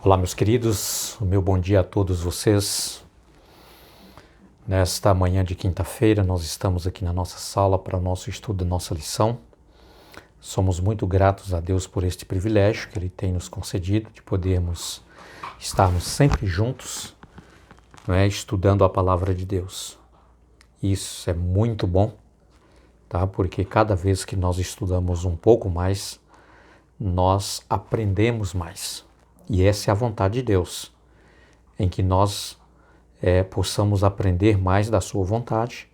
Olá, meus queridos, o meu bom dia a todos vocês. Nesta manhã de quinta-feira, nós estamos aqui na nossa sala para o nosso estudo da nossa lição. Somos muito gratos a Deus por este privilégio que Ele tem nos concedido de podermos estarmos sempre juntos, estudando a palavra de Deus. Isso é muito bom, tá? Porque cada vez que nós estudamos um pouco mais, nós aprendemos mais. E essa é a vontade de Deus, em que nós possamos aprender mais da sua vontade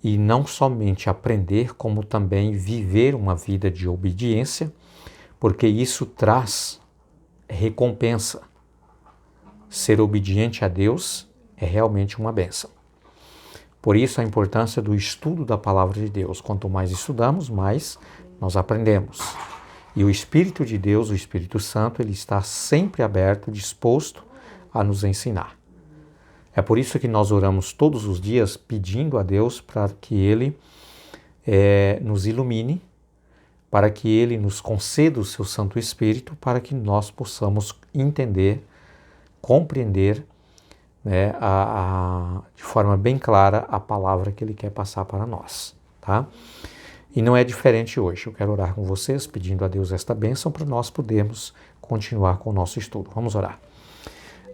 e não somente aprender, como também viver uma vida de obediência, porque isso traz recompensa. Ser obediente a Deus é realmente uma bênção. Por isso a importância do estudo da palavra de Deus. Quanto mais estudamos, mais nós aprendemos. E o Espírito de Deus, o Espírito Santo, ele está sempre aberto, disposto a nos ensinar. É por isso que nós oramos todos os dias pedindo a Deus para que Ele nos ilumine, para que Ele nos conceda o seu Santo Espírito, para que nós possamos entender, compreender de forma bem clara a palavra que Ele quer passar para nós, tá? E não é diferente hoje. Eu quero orar com vocês, pedindo a Deus esta bênção para nós podermos continuar com o nosso estudo. Vamos orar.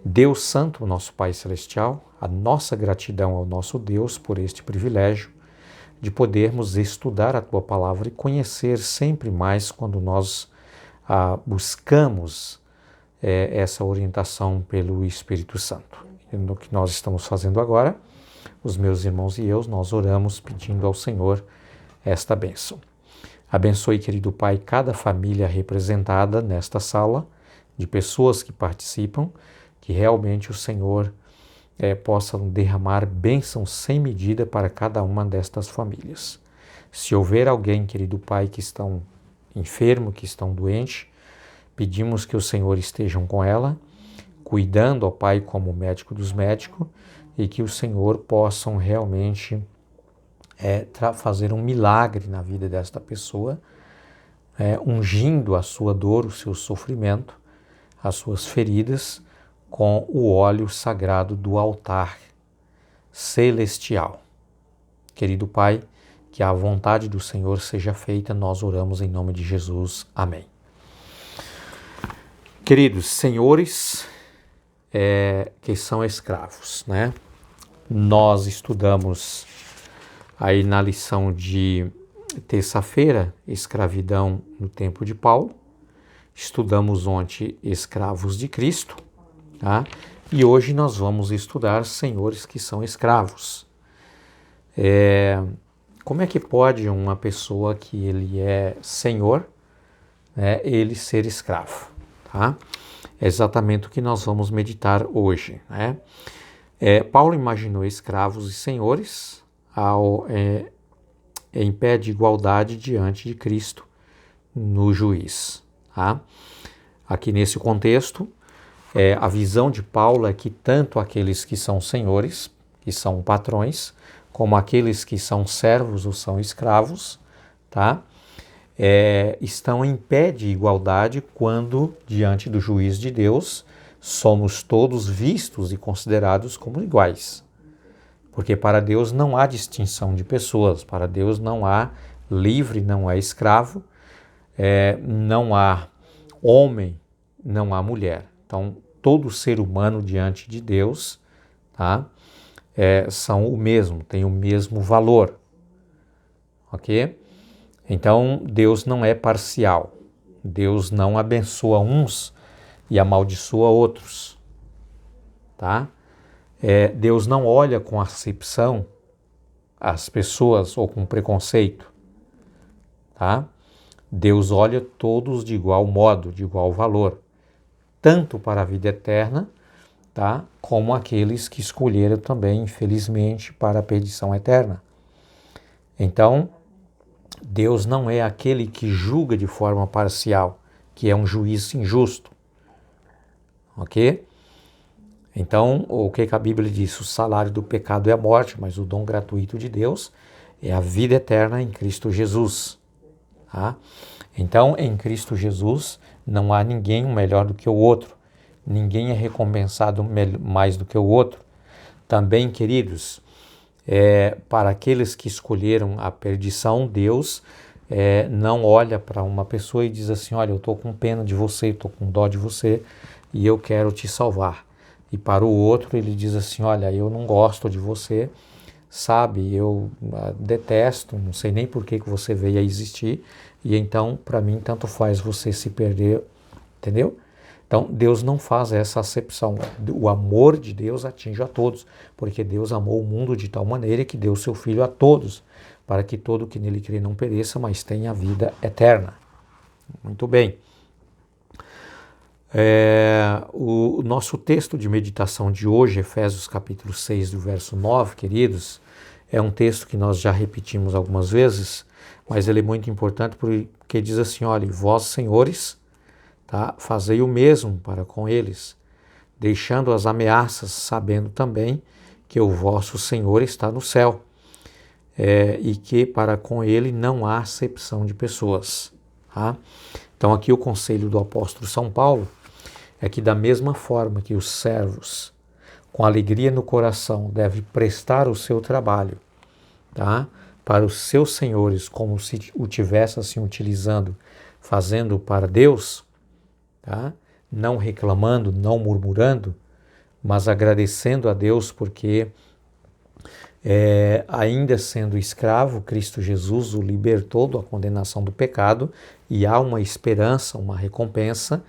Deus Santo, nosso Pai Celestial, a nossa gratidão ao nosso Deus por este privilégio de podermos estudar a Tua Palavra e conhecer sempre mais quando nós buscamos essa orientação pelo Espírito Santo. E no que nós estamos fazendo agora, os meus irmãos e eu, nós oramos pedindo ao Senhor esta bênção. Abençoe, querido Pai, cada família representada nesta sala, de pessoas que participam, que realmente o Senhor possa derramar bênçãos sem medida para cada uma destas famílias. Se houver alguém, querido Pai, que estão enfermo, que estão doentes, pedimos que o Senhor esteja com ela, cuidando, ó Pai, como médico dos médicos, e que o Senhor possam realmente fazer um milagre na vida desta pessoa, ungindo a sua dor, o seu sofrimento, as suas feridas, com o óleo sagrado do altar celestial. Querido Pai, que a vontade do Senhor seja feita, nós oramos em nome de Jesus. Amém. Queridos senhores que são escravos, Nós estudamos aí na lição de terça-feira, escravidão no tempo de Paulo. Estudamos ontem escravos de Cristo, tá? E hoje nós vamos estudar senhores que são escravos. Como é que pode uma pessoa que ele é senhor, ele ser escravo? Tá? É exatamente o que nós vamos meditar hoje. Paulo imaginou escravos e senhores em pé de igualdade diante de Cristo no juiz. Tá? Aqui nesse contexto, a visão de Paulo é que tanto aqueles que são senhores, que são patrões, como aqueles que são servos ou são escravos, tá? Estão em pé de igualdade quando, diante do juiz de Deus, somos todos vistos e considerados como iguais. Porque para Deus não há distinção de pessoas, para Deus não há livre, não há escravo, não há homem, não há mulher. Então, todo ser humano diante de Deus, tá? São o mesmo, têm o mesmo valor, ok? Então, Deus não é parcial, Deus não abençoa uns e amaldiçoa outros, tá? Deus não olha com acepção as pessoas ou com preconceito, tá? Deus olha todos de igual modo, de igual valor, tanto para a vida eterna, tá? Como aqueles que escolheram também, infelizmente, para a perdição eterna. Então, Deus não é aquele que julga de forma parcial, que é um juiz injusto, ok? Então, o que a Bíblia diz? O salário do pecado é a morte, mas o dom gratuito de Deus é a vida eterna em Cristo Jesus. Tá? Então, em Cristo Jesus, não há ninguém melhor do que o outro. ninguém é recompensado mais do que o outro. Também, queridos, para aqueles que escolheram a perdição, Deus não olha para uma pessoa e diz assim, olha, eu estou com pena de você, estou com dó de você e eu quero te salvar. E para o outro ele diz assim, olha, eu não gosto de você, sabe, eu detesto, não sei nem por que você veio a existir, e então para mim tanto faz você se perder, entendeu? Então Deus não faz essa acepção, o amor de Deus atinge a todos, porque Deus amou o mundo de tal maneira que deu seu Filho a todos, para que todo que nele crê não pereça, mas tenha vida eterna. Muito bem. O nosso texto de meditação de hoje, Efésios capítulo 6, do verso 9, queridos, é um texto que nós já repetimos algumas vezes, mas ele é muito importante porque diz assim, olha, vós, senhores, tá, fazei o mesmo para com eles, deixando as ameaças, sabendo também que o vosso Senhor está no céu, e que para com ele não há acepção de pessoas. Tá? Então aqui o conselho do apóstolo São Paulo é que da mesma forma que os servos, com alegria no coração, devem prestar o seu trabalho, tá? Para os seus senhores, como se o tivesse assim utilizando, fazendo para Deus, tá? Não reclamando, não murmurando, mas agradecendo a Deus porque ainda sendo escravo, Cristo Jesus o libertou da condenação do pecado e há uma esperança, uma recompensa,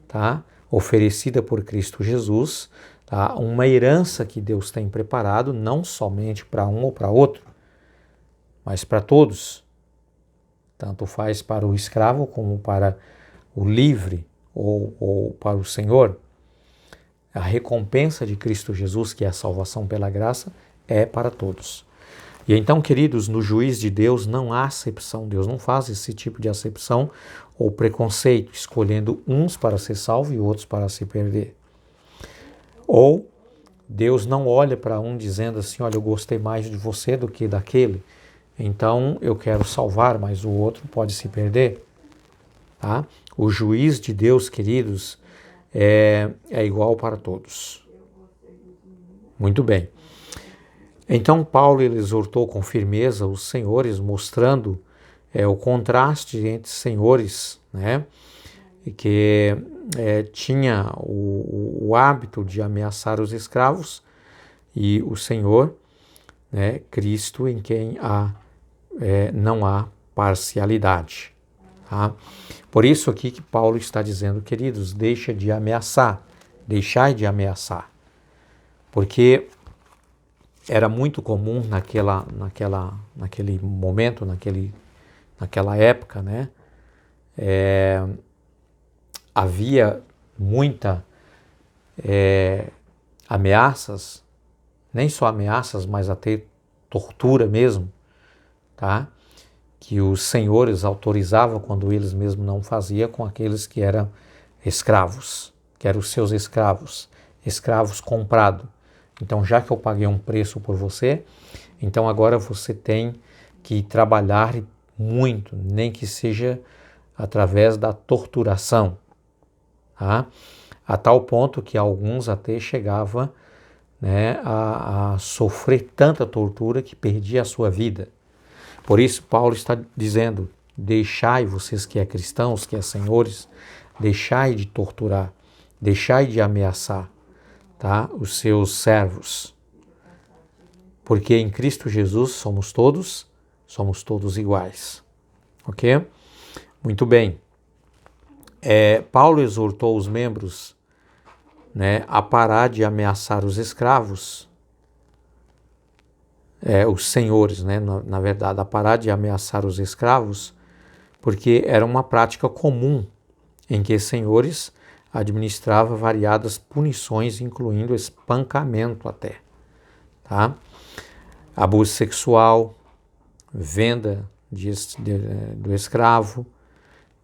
tá? Oferecida por Cristo Jesus, tá? Uma herança que Deus tem preparado não somente para um ou para outro, mas para todos. Tanto faz para o escravo como para o livre ou para o Senhor. A recompensa de Cristo Jesus, que é a salvação pela graça, é para todos. E então, queridos, no juiz de Deus não há acepção. Deus não faz esse tipo de acepção ou preconceito, escolhendo uns para ser salvo e outros para se perder. Ou Deus não olha para um dizendo assim, olha, eu gostei mais de você do que daquele, então eu quero salvar, mas o outro pode se perder. Tá? O juiz de Deus, queridos, é igual para todos. Muito bem. Então Paulo ele exortou com firmeza os senhores, mostrando o contraste entre senhores, né, que tinha o hábito de ameaçar os escravos, e o Senhor, né, Cristo, em quem não há parcialidade. Tá? Por isso aqui que Paulo está dizendo, queridos, deixai de ameaçar, porque era muito comum naquele momento, naquela época, né? Havia muita ameaças, nem só ameaças, mas até tortura mesmo, tá? Que os senhores autorizavam quando eles mesmos não faziam com aqueles que eram escravos, que eram os seus escravos comprados. Então, já que eu paguei um preço por você, então agora você tem que trabalhar muito, nem que seja através da torturação, tá? A tal ponto que alguns até chegavam, né, a sofrer tanta tortura que perdia a sua vida. Por isso Paulo está dizendo, deixai, vocês que é cristãos, que é senhores, deixai de torturar, deixai de ameaçar, tá, os seus servos, porque em Cristo Jesus somos todos iguais, ok? Muito bem. Paulo exortou os membros, né, a parar de ameaçar os escravos, os senhores, né, na verdade, a parar de ameaçar os escravos, porque era uma prática comum em que senhores administravam variadas punições, incluindo espancamento até, tá? Abuso sexual, venda do escravo,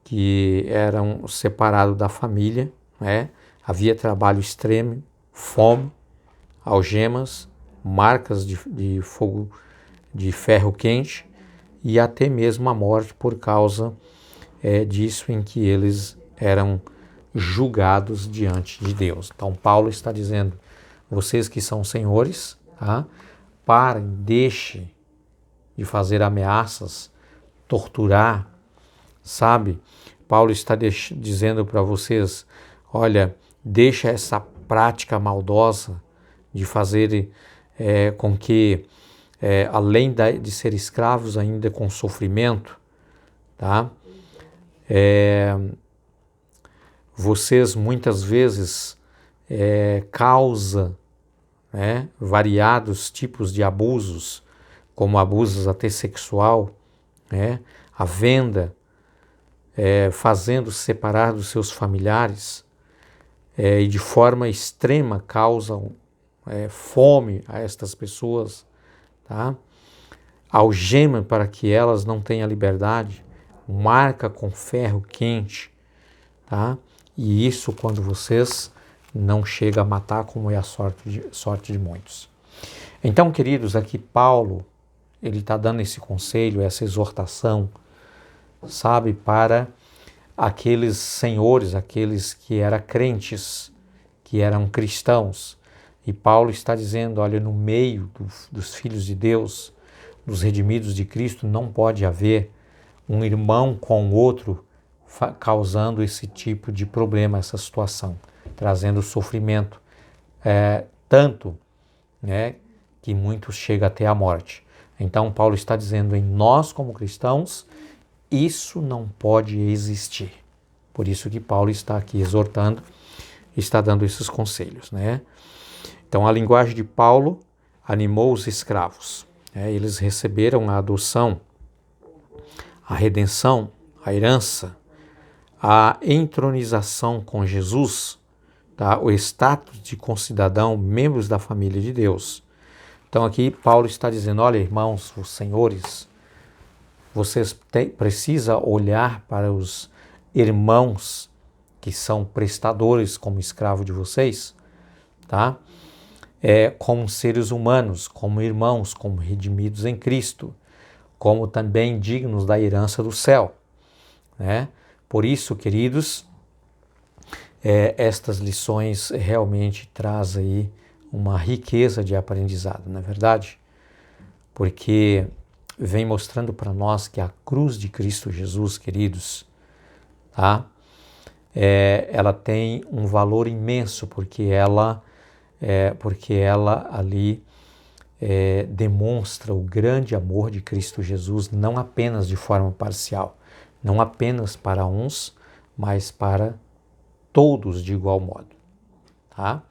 que eram separados da família, né? Havia trabalho extremo, fome, algemas, marcas de fogo de ferro quente e até mesmo a morte por causa disso, em que eles eram julgados diante de Deus. Então Paulo está dizendo, vocês que são senhores, tá? Parem, deixem de fazer ameaças, torturar, sabe? Paulo está dizendo para vocês, olha, deixa essa prática maldosa de fazer com que, além de ser escravos ainda com sofrimento, tá? Vocês muitas vezes causam, né, variados tipos de abusos, como abusos até sexual, né, a venda, fazendo separar dos seus familiares, e de forma extrema causam fome a estas pessoas, tá? Algemam para que elas não tenham liberdade, marca com ferro quente, tá? E isso quando vocês não chegam a matar, como é a sorte de muitos. Então, queridos, aqui Paulo, ele está dando esse conselho, essa exortação, sabe, para aqueles senhores, aqueles que eram crentes, que eram cristãos. E Paulo está dizendo, olha, no meio dos filhos de Deus, dos redimidos de Cristo, não pode haver um irmão com o outro causando esse tipo de problema, essa situação, trazendo sofrimento, tanto, né, que muitos chegam até a morte. Então Paulo está dizendo, em nós como cristãos, isso não pode existir. Por isso que Paulo está aqui exortando, está dando esses conselhos, né? Então a linguagem de Paulo animou os escravos. Eles receberam a adoção, a redenção, a herança, a entronização com Jesus, tá? O status de concidadão, membros da família de Deus. Então aqui Paulo está dizendo, olha irmãos, os senhores, vocês precisam olhar para os irmãos que são prestadores como escravo de vocês, tá? Como seres humanos, como irmãos, como redimidos em Cristo, como também dignos da herança do céu, né? Por isso, queridos, estas lições realmente trazem aí uma riqueza de aprendizado, não é verdade? Porque vem mostrando para nós que a cruz de Cristo Jesus, queridos, tá? Ela tem um valor imenso, porque ela ali demonstra o grande amor de Cristo Jesus, não apenas de forma parcial, não apenas para uns, mas para todos de igual modo, tá?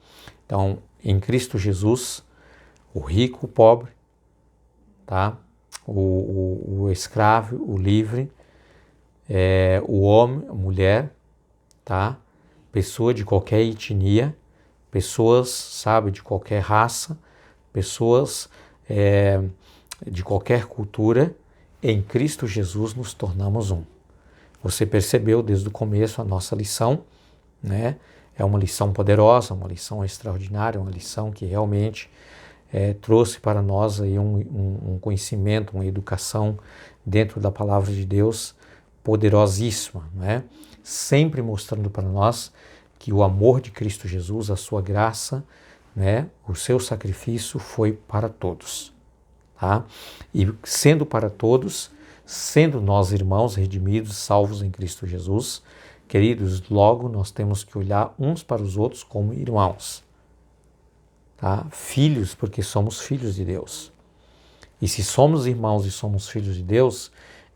Então, em Cristo Jesus, o rico, o pobre, tá? O escravo, o livre, o homem, a mulher, tá? Pessoa de qualquer etnia, pessoas, sabe, de qualquer raça, pessoas de qualquer cultura, em Cristo Jesus nos tornamos um. Você percebeu desde o começo a nossa lição, né? É uma lição poderosa, uma lição extraordinária, uma lição que realmente trouxe para nós aí um conhecimento, uma educação dentro da palavra de Deus poderosíssima, né? Sempre mostrando para nós que o amor de Cristo Jesus, a sua graça, né, o seu sacrifício foi para todos, tá? E sendo para todos, sendo nós irmãos redimidos, salvos em Cristo Jesus, queridos, logo nós temos que olhar uns para os outros como irmãos, tá? Filhos, porque somos filhos de Deus. E se somos irmãos e somos filhos de Deus,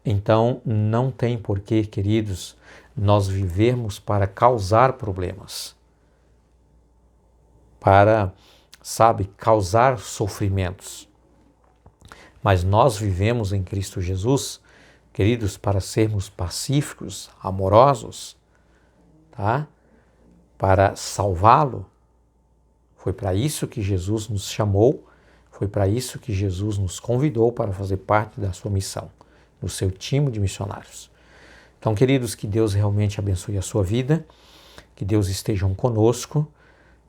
então não tem porquê, queridos, nós vivermos para causar problemas, para, sabe, causar sofrimentos. Mas nós vivemos em Cristo Jesus, queridos, para sermos pacíficos, amorosos, tá? Para salvá-lo. Foi para isso que Jesus nos chamou, foi para isso que Jesus nos convidou para fazer parte da sua missão, do seu time de missionários. Então, queridos, que Deus realmente abençoe a sua vida, que Deus esteja conosco,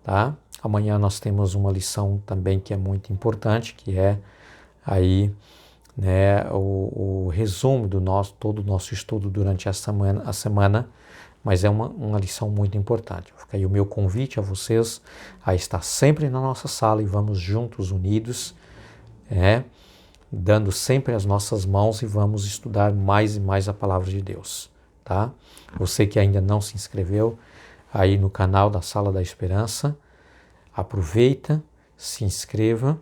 tá? Amanhã nós temos uma lição também que é muito importante, que é aí, né, o resumo do todo o nosso estudo durante a semana mas é uma lição muito importante. Fica aí o meu convite a vocês a estar sempre na nossa sala e vamos juntos, unidos, dando sempre as nossas mãos e vamos estudar mais e mais a palavra de Deus, tá? Você que ainda não se inscreveu aí no canal da Sala da Esperança, aproveita, se inscreva,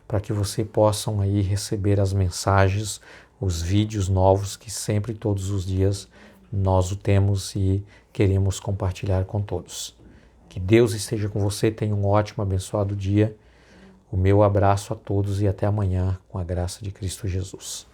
para que você possam aí receber as mensagens, os vídeos novos que sempre, todos os dias, nós o temos e queremos compartilhar com todos. Que Deus esteja com você, tenha um ótimo, abençoado dia. O meu abraço a todos e até amanhã, com a graça de Cristo Jesus.